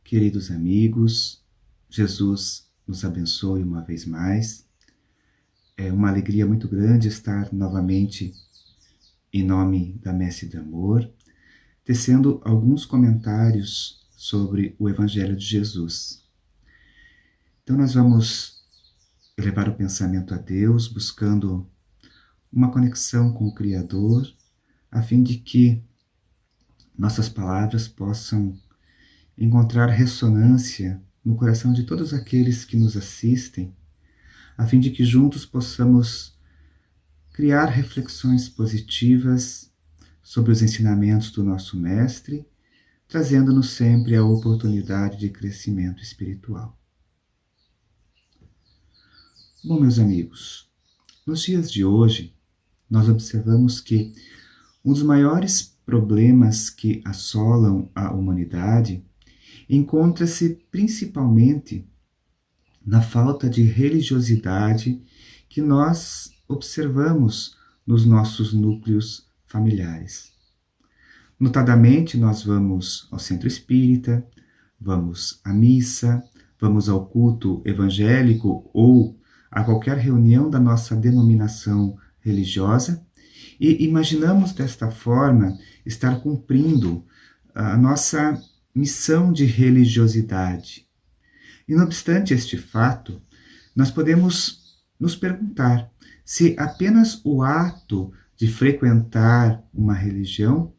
Queridos amigos, Jesus nos abençoe uma vez mais. É uma alegria muito grande estar novamente em nome da Messe de Amor, tecendo alguns comentários sobre o Evangelho de Jesus. Então nós vamos elevar o pensamento a Deus, buscando uma conexão com o Criador, a fim de que nossas palavras possam encontrar ressonância no coração de todos aqueles que nos assistem, a fim de que juntos possamos criar reflexões positivas sobre os ensinamentos do nosso Mestre, trazendo-nos sempre a oportunidade de crescimento espiritual. Bom, meus amigos, nos dias de hoje, nós observamos que um dos maiores problemas que assolam a humanidade encontra-se principalmente na falta de religiosidade que nós observamos nos nossos núcleos familiares. Notadamente, nós vamos ao centro espírita, vamos à missa, vamos ao culto evangélico ou a qualquer reunião da nossa denominação religiosa e imaginamos desta forma estar cumprindo a nossa missão de religiosidade. E não obstante este fato, nós podemos nos perguntar se apenas o ato de frequentar uma religião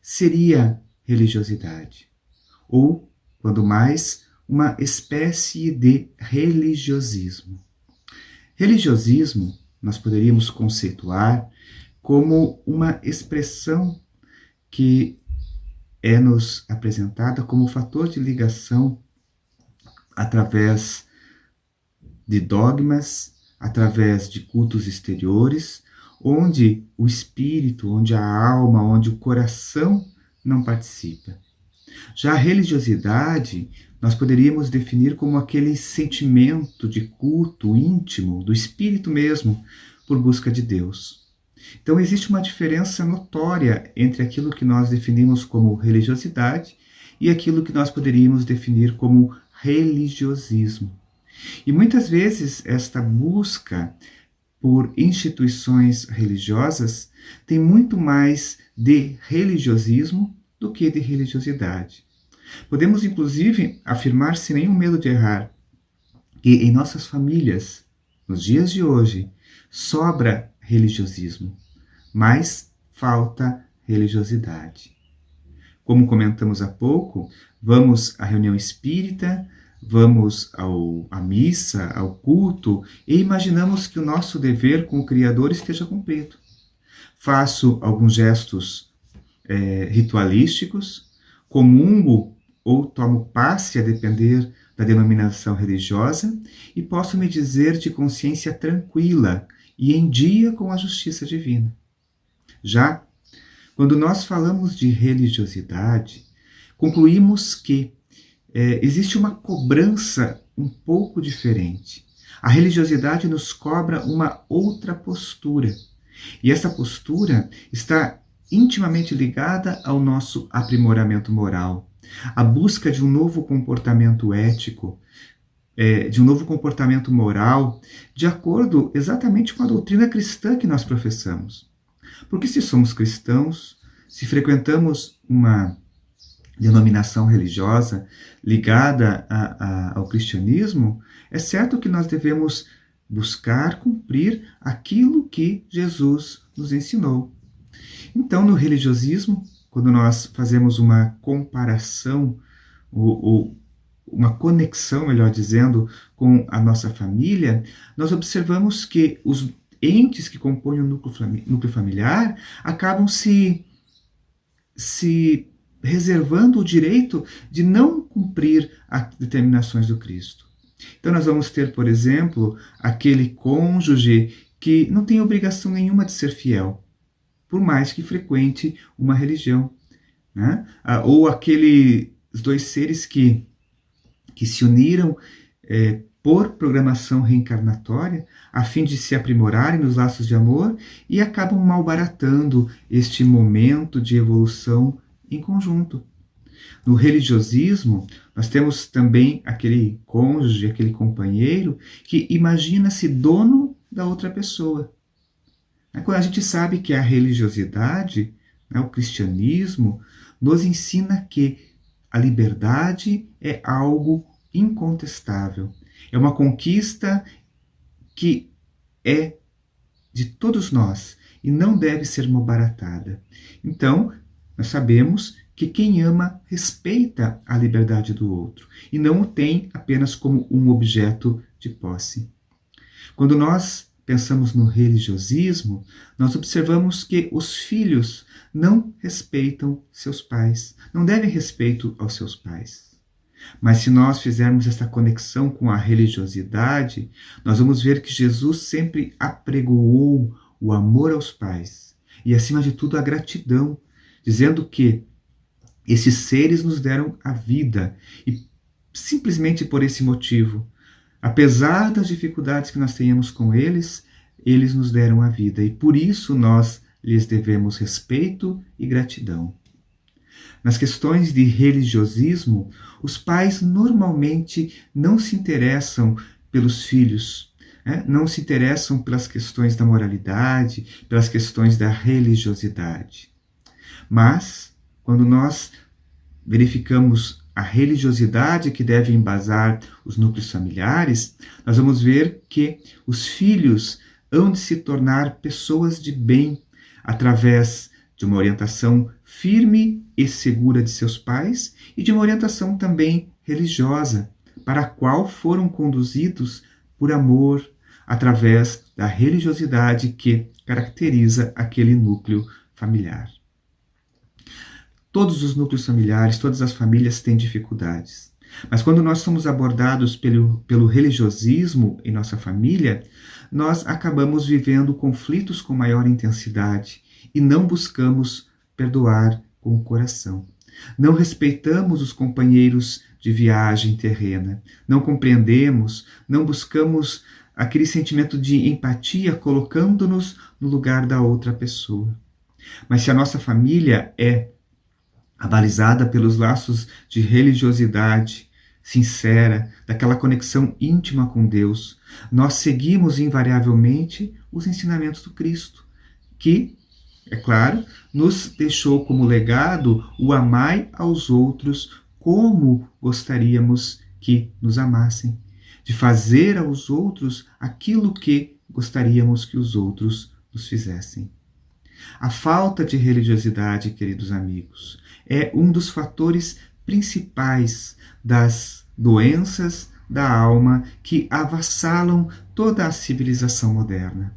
seria religiosidade, ou, quando mais, uma espécie de religiosismo. Religiosismo nós poderíamos conceituar como uma expressão que é-nos apresentada como fator de ligação através de dogmas, através de cultos exteriores, onde o espírito, onde a alma, onde o coração não participa. Já a religiosidade nós poderíamos definir como aquele sentimento de culto íntimo do espírito mesmo por busca de Deus. Então existe uma diferença notória entre aquilo que nós definimos como religiosidade e aquilo que nós poderíamos definir como religiosismo. E muitas vezes esta busca por instituições religiosas tem muito mais de religiosismo do que de religiosidade. Podemos inclusive afirmar sem nenhum medo de errar que em nossas famílias, nos dias de hoje, sobra religiosismo, mas falta religiosidade. Como comentamos há pouco, vamos à reunião espírita, vamos à missa, ao culto, e imaginamos que o nosso dever com o Criador esteja cumprido. Faço alguns gestos ritualísticos, comungo ou tomo passe a depender da denominação religiosa e posso me dizer de consciência tranquila e em dia com a justiça divina. Já quando nós falamos de religiosidade, concluímos que existe uma cobrança um pouco diferente. A religiosidade nos cobra uma outra postura. E essa postura está intimamente ligada ao nosso aprimoramento moral, à busca de um novo comportamento ético, de um novo comportamento moral, de acordo exatamente com a doutrina cristã que nós professamos. Porque se somos cristãos, se frequentamos uma denominação religiosa ligada ao cristianismo, é certo que nós devemos buscar cumprir aquilo que Jesus nos ensinou. Então, no religiosismo, quando nós fazemos uma comparação, ou uma conexão, melhor dizendo, com a nossa família, nós observamos que os entes que compõem o núcleo familiar acabam se reservando o direito de não cumprir as determinações do Cristo. Então nós vamos ter, por exemplo, aquele cônjuge que não tem obrigação nenhuma de ser fiel, por mais que frequente uma religião, né? Ou aqueles dois seres que se uniram por programação reencarnatória, a fim de se aprimorarem nos laços de amor e acabam malbaratando este momento de evolução em conjunto. No religiosismo, nós temos também aquele cônjuge, aquele companheiro que imagina-se dono da outra pessoa. Quando a gente sabe que a religiosidade, o cristianismo, nos ensina que a liberdade é algo incontestável. É uma conquista que é de todos nós e não deve ser malbaratada. Então, nós sabemos que quem ama respeita a liberdade do outro e não o tem apenas como um objeto de posse. Quando nós pensamos no religiosismo, nós observamos que os filhos não respeitam seus pais, não devem respeito aos seus pais. Mas se nós fizermos esta conexão com a religiosidade, nós vamos ver que Jesus sempre apregoou o amor aos pais e, acima de tudo, a gratidão, dizendo que esses seres nos deram a vida e simplesmente por esse motivo, apesar das dificuldades que nós tenhamos com eles, eles nos deram a vida e por isso nós lhes devemos respeito e gratidão. Nas questões de religiosismo, os pais normalmente não se interessam pelos filhos, não se interessam pelas questões da moralidade, pelas questões da religiosidade. Mas, quando nós verificamos a religiosidade que deve embasar os núcleos familiares, nós vamos ver que os filhos hão de se tornar pessoas de bem através de uma orientação firme e segura de seus pais e de uma orientação também religiosa, para a qual foram conduzidos por amor, através da religiosidade que caracteriza aquele núcleo familiar. Todos os núcleos familiares, todas as famílias têm dificuldades. Mas quando nós somos abordados pelo religiosismo em nossa família, nós acabamos vivendo conflitos com maior intensidade e não buscamos perdoar com o coração. Não respeitamos os companheiros de viagem terrena, não compreendemos, não buscamos aquele sentimento de empatia colocando-nos no lugar da outra pessoa. Mas se a nossa família é abalizada pelos laços de religiosidade sincera, daquela conexão íntima com Deus, nós seguimos invariavelmente os ensinamentos do Cristo, que, é claro, nos deixou como legado o amai aos outros como gostaríamos que nos amassem, de fazer aos outros aquilo que gostaríamos que os outros nos fizessem. A falta de religiosidade, queridos amigos, é um dos fatores principais das doenças da alma que avassalam toda a civilização moderna.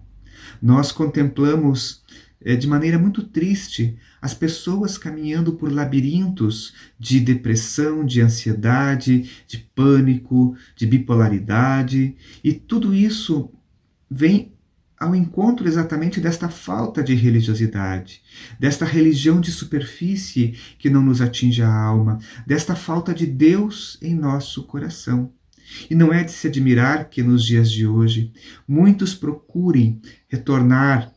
Nós contemplamos de maneira muito triste as pessoas caminhando por labirintos de depressão, de ansiedade, de pânico, de bipolaridade, e tudo isso vem ao encontro exatamente desta falta de religiosidade, desta religião de superfície que não nos atinge a alma, desta falta de Deus em nosso coração. E não é de se admirar que nos dias de hoje muitos procurem retornar,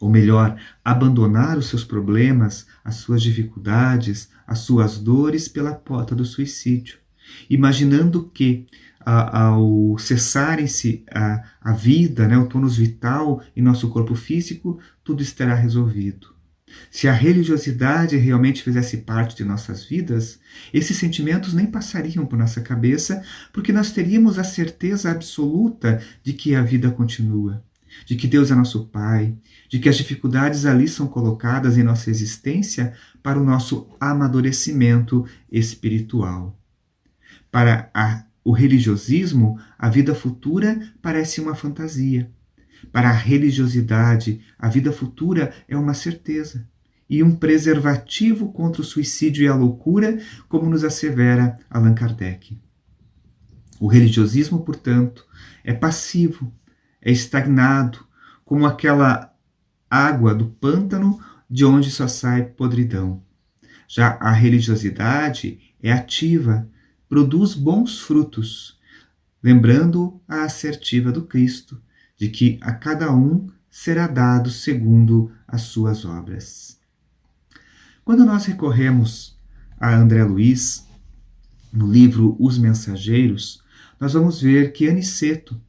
ou melhor, abandonar os seus problemas, as suas dificuldades, as suas dores pela porta do suicídio, imaginando que ao cessarem-se a vida, o tônus vital em nosso corpo físico, tudo estará resolvido. Se a religiosidade realmente fizesse parte de nossas vidas, esses sentimentos nem passariam por nossa cabeça, porque nós teríamos a certeza absoluta de que a vida continua, de que Deus é nosso Pai, de que as dificuldades ali são colocadas em nossa existência para o nosso amadurecimento espiritual. Para o religiosismo, a vida futura parece uma fantasia. Para a religiosidade, a vida futura é uma certeza e um preservativo contra o suicídio e a loucura, como nos assevera Allan Kardec. O religiosismo, portanto, é passivo, é estagnado, como aquela água do pântano de onde só sai podridão. Já a religiosidade é ativa, produz bons frutos, lembrando a assertiva do Cristo, de que a cada um será dado segundo as suas obras. Quando nós recorremos a André Luiz, no livro Os Mensageiros, nós vamos ver que Aniceto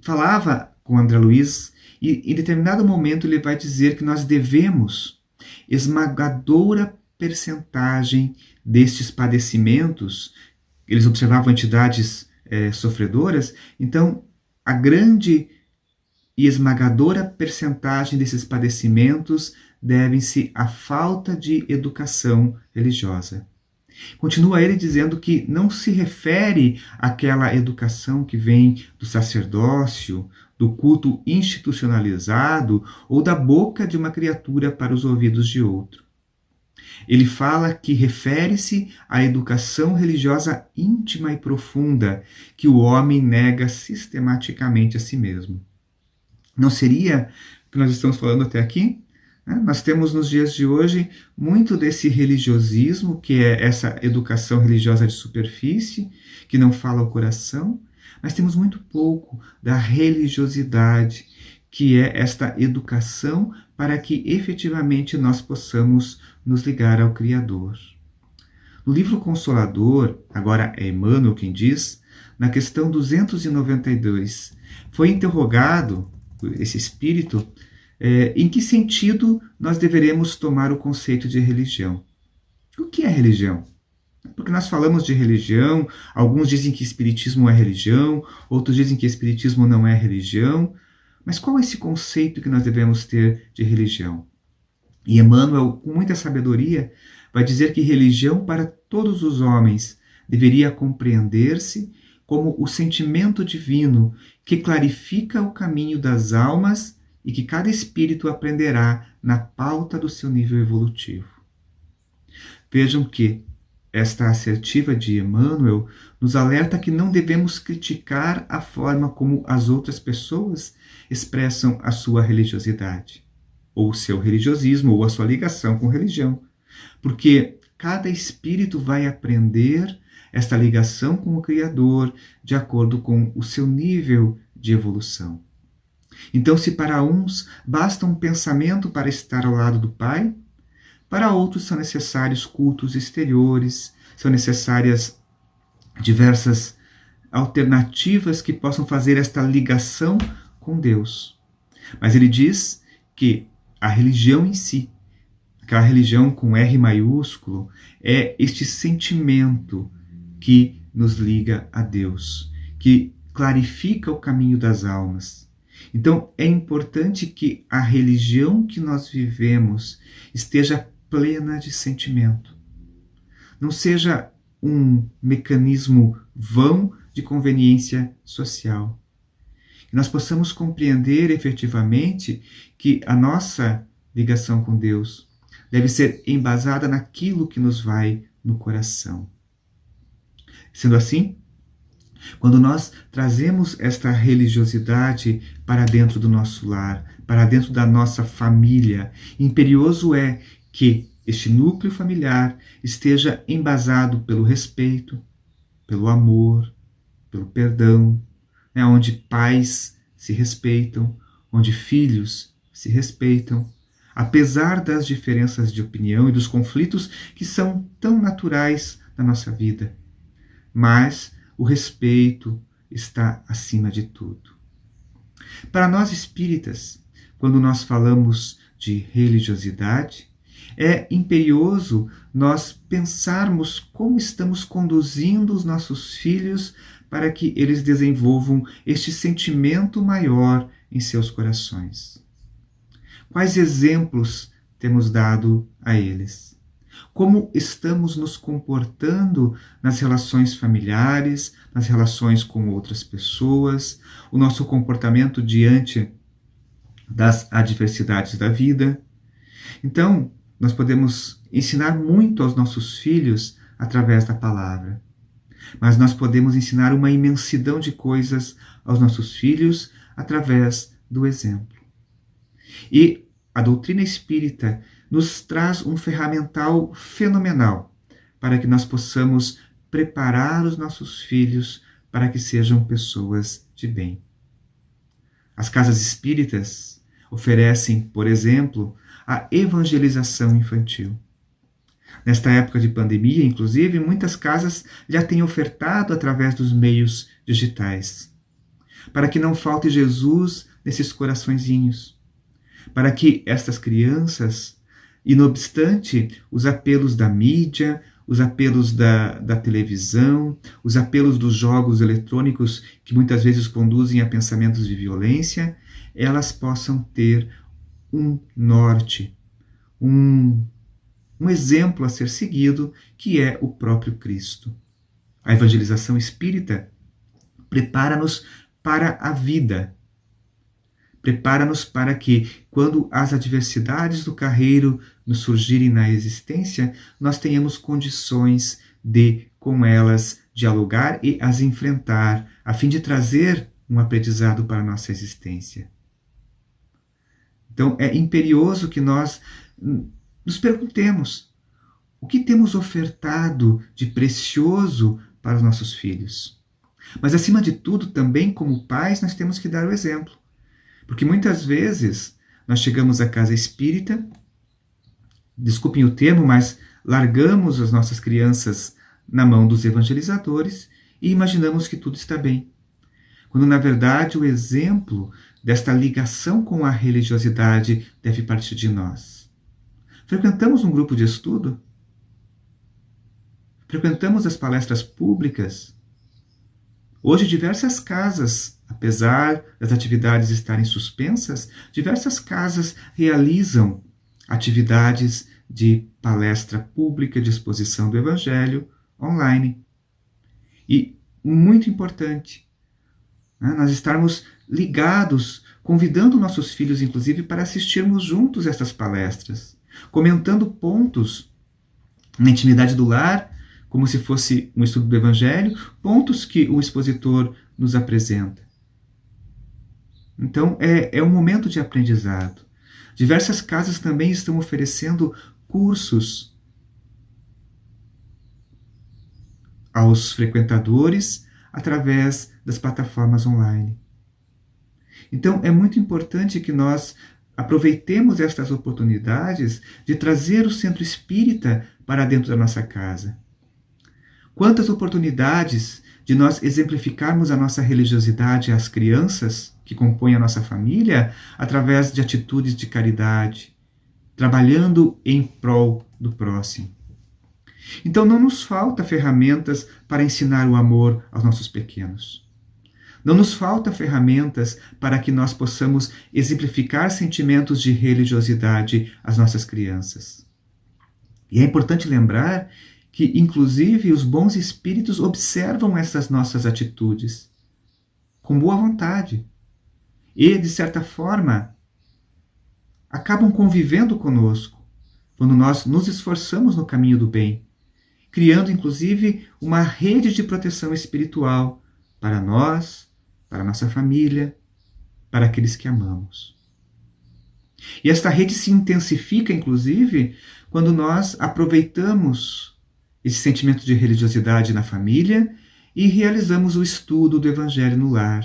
falava com André Luiz e em determinado momento ele vai dizer que nós devemos esmagadora percentagem destes padecimentos. Eles observavam entidades sofredoras, então a grande e esmagadora percentagem desses padecimentos devem-se à falta de educação religiosa. Continua ele dizendo que não se refere àquela educação que vem do sacerdócio, do culto institucionalizado ou da boca de uma criatura para os ouvidos de outro. Ele fala que refere-se à educação religiosa íntima e profunda que o homem nega sistematicamente a si mesmo. Não seria o que nós estamos falando até aqui? Nós temos nos dias de hoje muito desse religiosismo, que é essa educação religiosa de superfície, que não fala ao coração, mas temos muito pouco da religiosidade, que é esta educação para que efetivamente nós possamos nos ligar ao Criador. No livro Consolador, agora é Emmanuel quem diz, na questão 292, foi interrogado esse espírito em que sentido nós deveremos tomar o conceito de religião. O que é religião? Porque nós falamos de religião, alguns dizem que espiritismo é religião, outros dizem que espiritismo não é religião, mas qual é esse conceito que nós devemos ter de religião? E Emmanuel, com muita sabedoria, vai dizer que religião para todos os homens deveria compreender-se como o sentimento divino que clarifica o caminho das almas e que cada espírito aprenderá na pauta do seu nível evolutivo. Vejam que esta assertiva de Emmanuel nos alerta que não devemos criticar a forma como as outras pessoas expressam a sua religiosidade, ou o seu religiosismo, ou a sua ligação com religião, porque cada espírito vai aprender esta ligação com o Criador de acordo com o seu nível de evolução. Então, se para uns basta um pensamento para estar ao lado do Pai, para outros são necessários cultos exteriores, são necessárias diversas alternativas que possam fazer esta ligação com Deus. Mas ele diz que a religião em si, aquela religião com R maiúsculo, é este sentimento que nos liga a Deus, que clarifica o caminho das almas. Então, é importante que a religião que nós vivemos esteja plena de sentimento. Não seja um mecanismo vão de conveniência social. Que nós possamos compreender efetivamente que a nossa ligação com Deus deve ser embasada naquilo que nos vai no coração. Sendo assim, quando nós trazemos esta religiosidade para dentro do nosso lar, para dentro da nossa família, imperioso é que este núcleo familiar esteja embasado pelo respeito, pelo amor, pelo perdão, onde pais se respeitam, onde filhos se respeitam, apesar das diferenças de opinião e dos conflitos que são tão naturais na nossa vida. Mas o respeito está acima de tudo. Para nós espíritas, quando nós falamos de religiosidade, é imperioso nós pensarmos como estamos conduzindo os nossos filhos para que eles desenvolvam este sentimento maior em seus corações. Quais exemplos temos dado a eles? Como estamos nos comportando nas relações familiares, nas relações com outras pessoas, o nosso comportamento diante das adversidades da vida. Então, nós podemos ensinar muito aos nossos filhos através da palavra, mas nós podemos ensinar uma imensidão de coisas aos nossos filhos através do exemplo. E a doutrina espírita nos traz um ferramental fenomenal para que nós possamos preparar os nossos filhos para que sejam pessoas de bem. As casas espíritas oferecem, por exemplo, a evangelização infantil. Nesta época de pandemia, inclusive, muitas casas já têm ofertado através dos meios digitais, para que não falte Jesus nesses coraçõezinhos, para que estas crianças, e não obstante os apelos da mídia, os apelos da televisão, os apelos dos jogos eletrônicos que muitas vezes conduzem a pensamentos de violência, elas possam ter um norte, um exemplo a ser seguido, que é o próprio Cristo. A evangelização espírita prepara-nos para a vida. Prepara-nos para que, quando as adversidades do carreiro nos surgirem na existência, nós tenhamos condições de, com elas, dialogar e as enfrentar, a fim de trazer um aprendizado para a nossa existência. Então, é imperioso que nós nos perguntemos: o que temos ofertado de precioso para os nossos filhos? Mas, acima de tudo, também como pais, nós temos que dar o exemplo. Porque muitas vezes nós chegamos à casa espírita, desculpem o termo, mas largamos as nossas crianças na mão dos evangelizadores e imaginamos que tudo está bem. Quando, na verdade, o exemplo desta ligação com a religiosidade deve partir de nós. Frequentamos um grupo de estudo? Frequentamos as palestras públicas? Hoje, diversas casas, apesar das atividades estarem suspensas, diversas casas realizam atividades de palestra pública, de exposição do Evangelho online. E, muito importante, nós estarmos ligados, convidando nossos filhos, inclusive, para assistirmos juntos estas palestras, comentando pontos na intimidade do lar, como se fosse um estudo do Evangelho, pontos que o expositor nos apresenta. Então, é um momento de aprendizado. Diversas casas também estão oferecendo cursos aos frequentadores através das plataformas online. Então, é muito importante que nós aproveitemos estas oportunidades de trazer o centro espírita para dentro da nossa casa. Quantas oportunidades de nós exemplificarmos a nossa religiosidade às crianças que compõem a nossa família através de atitudes de caridade, trabalhando em prol do próximo. Então não nos falta ferramentas para ensinar o amor aos nossos pequenos. Não nos falta ferramentas para que nós possamos exemplificar sentimentos de religiosidade às nossas crianças. E é importante lembrar que, inclusive, os bons espíritos observam essas nossas atitudes com boa vontade e, de certa forma, acabam convivendo conosco quando nós nos esforçamos no caminho do bem, criando, inclusive, uma rede de proteção espiritual para nós, para a nossa família, para aqueles que amamos. E esta rede se intensifica, inclusive, quando nós aproveitamos esse sentimento de religiosidade na família e realizamos o estudo do Evangelho no lar.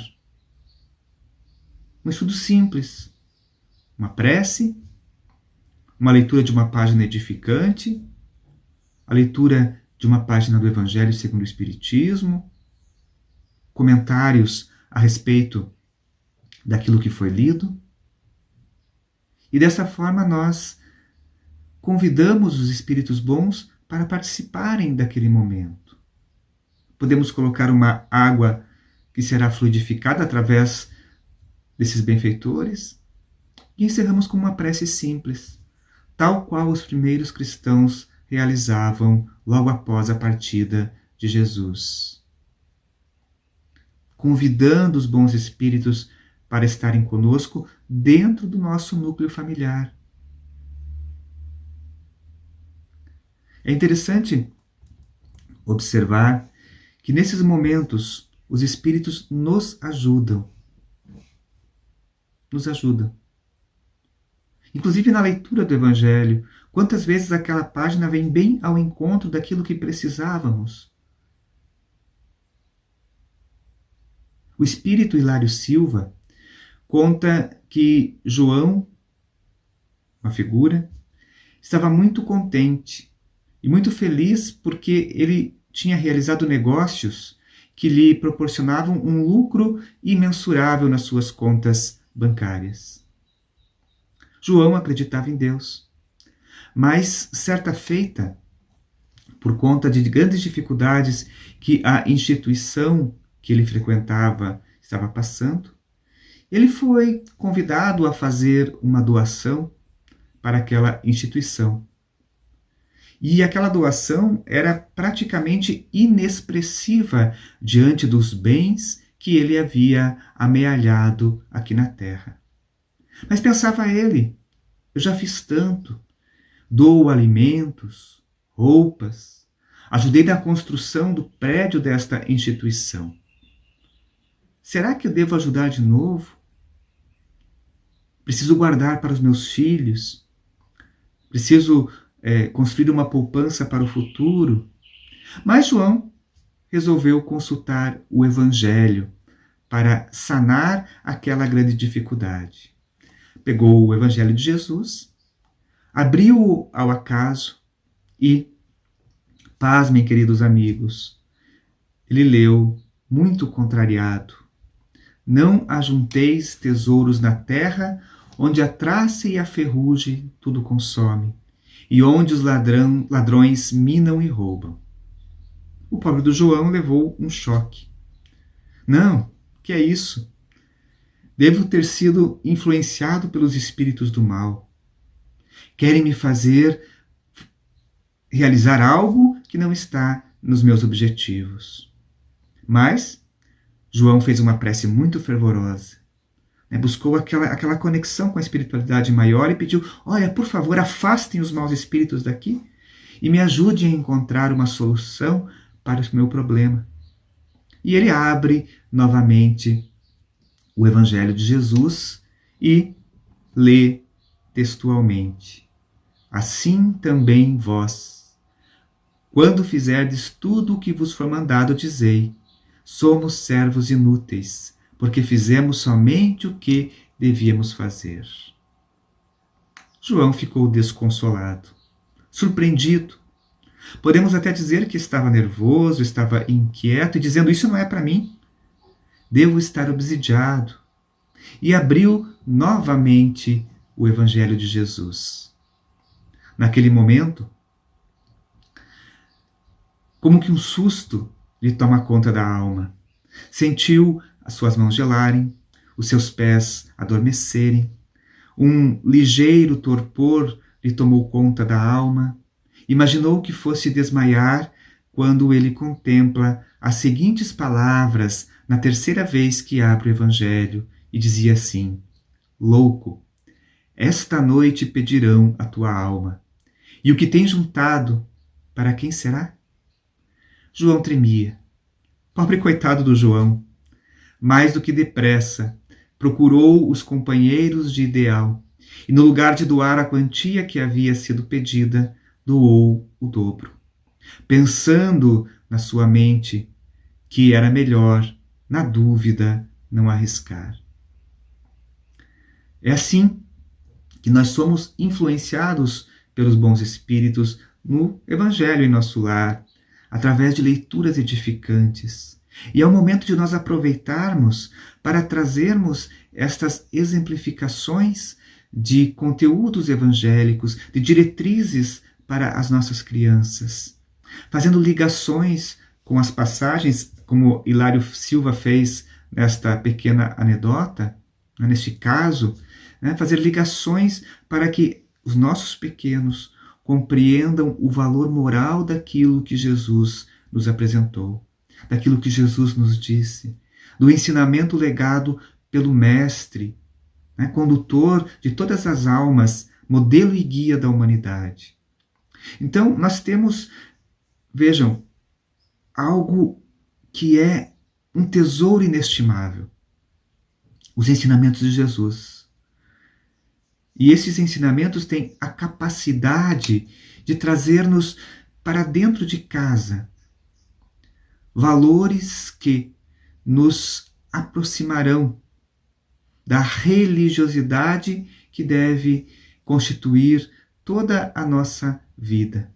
Um estudo simples, uma prece, uma leitura de uma página edificante, a leitura de uma página do Evangelho segundo o Espiritismo, comentários a respeito daquilo que foi lido. E dessa forma nós convidamos os espíritos bons para participarem daquele momento. Podemos colocar uma água que será fluidificada através desses benfeitores e encerramos com uma prece simples, tal qual os primeiros cristãos realizavam logo após a partida de Jesus, convidando os bons espíritos para estarem conosco dentro do nosso núcleo familiar. É interessante observar que nesses momentos os espíritos nos ajudam. Nos ajudam. Inclusive na leitura do Evangelho, quantas vezes aquela página vem bem ao encontro daquilo que precisávamos. O espírito Hilário Silva conta que João, uma figura, estava muito contente e muito feliz porque ele tinha realizado negócios que lhe proporcionavam um lucro imensurável nas suas contas bancárias. João acreditava em Deus, mas certa feita, por conta de grandes dificuldades que a instituição que ele frequentava estava passando, ele foi convidado a fazer uma doação para aquela instituição. E aquela doação era praticamente inexpressiva diante dos bens que ele havia amealhado aqui na terra. Mas pensava ele, eu já fiz tanto, dou alimentos, roupas, ajudei na construção do prédio desta instituição. Será que eu devo ajudar de novo? Preciso guardar para os meus filhos, preciso construir uma poupança para o futuro. Mas João resolveu consultar o Evangelho para sanar aquela grande dificuldade. Pegou o Evangelho de Jesus, abriu-o ao acaso e, pasmem, queridos amigos, ele leu muito contrariado. Não ajunteis tesouros na terra, onde a traça e a ferrugem tudo consome, e onde os ladrões minam e roubam. O pobre do João levou um choque. Não, que é isso? Devo ter sido influenciado pelos espíritos do mal. Querem me fazer realizar algo que não está nos meus objetivos. Mas João fez uma prece muito fervorosa. Buscou aquela conexão com a espiritualidade maior e pediu, olha, por favor, afastem os maus espíritos daqui e me ajudem a encontrar uma solução para o meu problema. E ele abre novamente o Evangelho de Jesus e lê textualmente. Assim também vós, quando fizerdes tudo o que vos for mandado, dizei, somos servos inúteis, porque fizemos somente o que devíamos fazer. João ficou desconsolado, surpreendido. Podemos até dizer que estava nervoso, estava inquieto, e dizendo, isso não é para mim. Devo estar obsidiado. E abriu novamente o Evangelho de Jesus. Naquele momento, como que um susto lhe toma conta da alma. Sentiu as suas mãos gelarem, os seus pés adormecerem, um ligeiro torpor lhe tomou conta da alma. Imaginou que fosse desmaiar quando ele contempla as seguintes palavras na terceira vez que abre o Evangelho e dizia assim, louco, esta noite pedirão a tua alma, e o que tens juntado, para quem será? João tremia. Pobre coitado do João. Mais do que depressa, procurou os companheiros de ideal e, no lugar de doar a quantia que havia sido pedida, doou o dobro, pensando na sua mente que era melhor, na dúvida, não arriscar. É assim que nós somos influenciados pelos bons espíritos no Evangelho em nosso lar, através de leituras edificantes. E é o momento de nós aproveitarmos para trazermos estas exemplificações de conteúdos evangélicos, de diretrizes para as nossas crianças, fazendo ligações com as passagens, como Hilário Silva fez nesta pequena anedota, neste caso, fazer ligações para que os nossos pequenos compreendam o valor moral daquilo que Jesus nos apresentou, daquilo que Jesus nos disse, do ensinamento legado pelo Mestre, condutor de todas as almas, modelo e guia da humanidade. Então, nós temos, vejam, algo que é um tesouro inestimável, os ensinamentos de Jesus. E esses ensinamentos têm a capacidade de trazer-nos para dentro de casa valores que nos aproximarão da religiosidade que deve constituir toda a nossa vida.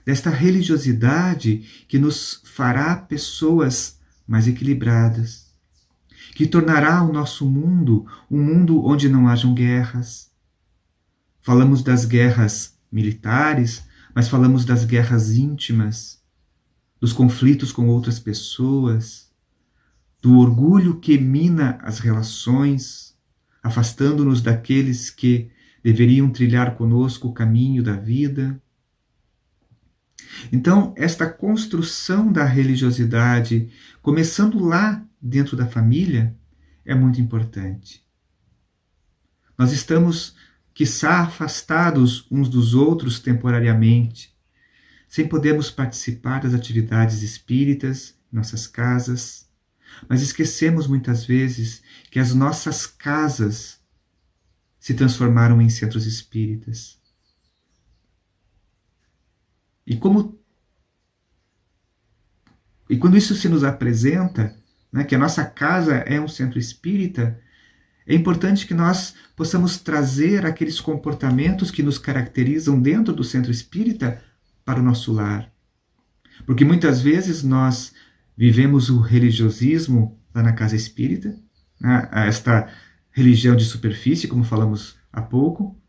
desta religiosidade que nos fará pessoas mais equilibradas, que tornará o nosso mundo um mundo onde não hajam guerras. Falamos das guerras militares, mas falamos das guerras íntimas, dos conflitos com outras pessoas, do orgulho que mina as relações, afastando-nos daqueles que deveriam trilhar conosco o caminho da vida. Então, esta construção da religiosidade, começando lá dentro da família, é muito importante. Nós estamos, quiçá, afastados uns dos outros temporariamente, sem podermos participar das atividades espíritas em nossas casas, mas esquecemos muitas vezes que as nossas casas se transformaram em centros espíritas. E quando isso se nos apresenta, né, que a nossa casa é um centro espírita, é importante que nós possamos trazer aqueles comportamentos que nos caracterizam dentro do centro espírita para o nosso lar. Porque muitas vezes nós vivemos o religiosismo lá na casa espírita, né, esta religião de superfície, como falamos há pouco,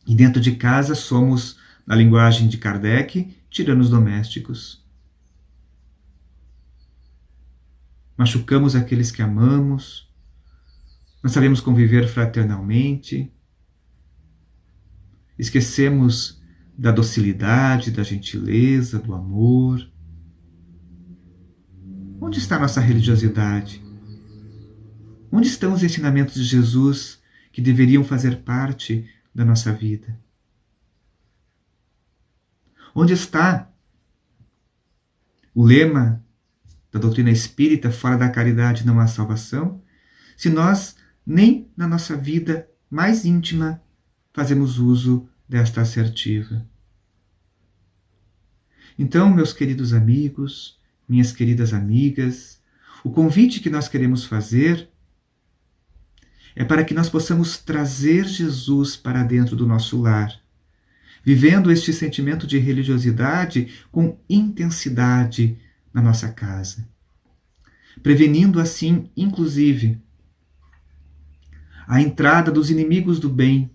e dentro de casa somos, na linguagem de Kardec, tiranos domésticos. Machucamos aqueles que amamos, não sabemos conviver fraternalmente, esquecemos da docilidade, da gentileza, do amor. Onde está a nossa religiosidade? Onde estão os ensinamentos de Jesus que deveriam fazer parte da nossa vida? Onde está o lema da doutrina espírita, fora da caridade não há salvação, se nós nem na nossa vida mais íntima fazemos uso desta assertiva? Então, meus queridos amigos, minhas queridas amigas, o convite que nós queremos fazer é para que nós possamos trazer Jesus para dentro do nosso lar, vivendo este sentimento de religiosidade com intensidade na nossa casa, prevenindo assim, inclusive, a entrada dos inimigos do bem,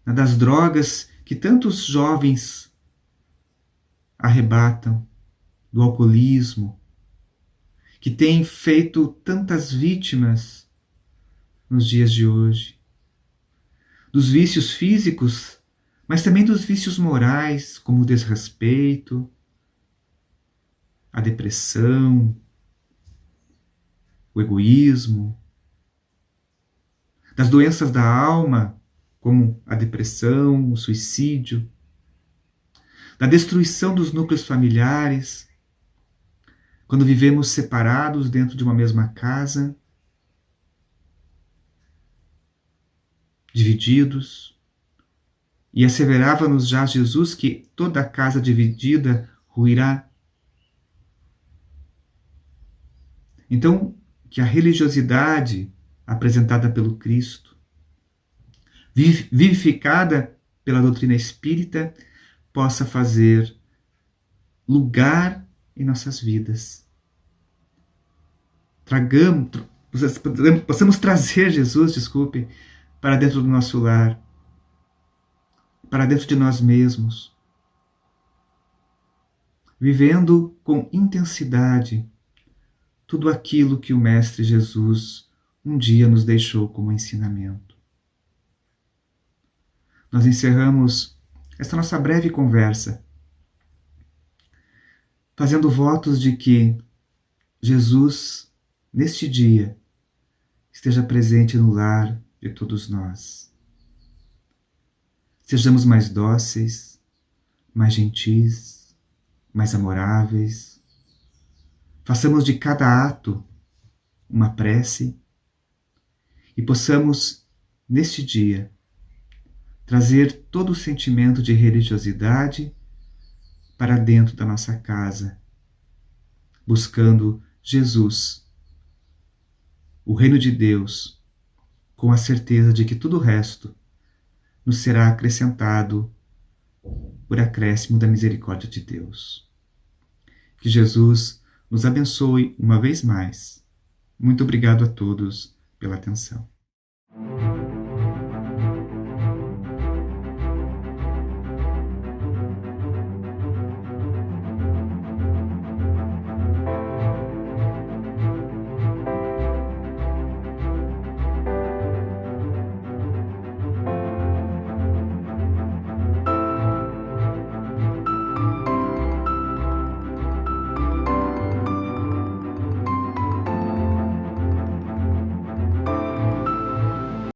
das drogas que tantos jovens arrebatam, do alcoolismo, que tem feito tantas vítimas nos dias de hoje, dos vícios físicos, mas também dos vícios morais, como o desrespeito, a depressão, o egoísmo, das doenças da alma, como a depressão, o suicídio, da destruição dos núcleos familiares, quando vivemos separados dentro de uma mesma casa, divididos, e asseverava-nos já Jesus que toda casa dividida ruirá. Então, que a religiosidade apresentada pelo Cristo, vivificada pela doutrina espírita, possa fazer lugar em nossas vidas. Possamos trazer Jesus, para dentro do nosso lar, para dentro de nós mesmos, vivendo com intensidade tudo aquilo que o Mestre Jesus um dia nos deixou como ensinamento. Nós encerramos esta nossa breve conversa fazendo votos de que Jesus, neste dia, esteja presente no lar de todos nós. Sejamos mais dóceis, mais gentis, mais amoráveis. Façamos de cada ato uma prece e possamos, neste dia, trazer todo o sentimento de religiosidade para dentro da nossa casa, buscando Jesus, o reino de Deus, com a certeza de que tudo o resto nos será acrescentado por acréscimo da misericórdia de Deus. Que Jesus nos abençoe uma vez mais. Muito obrigado a todos pela atenção.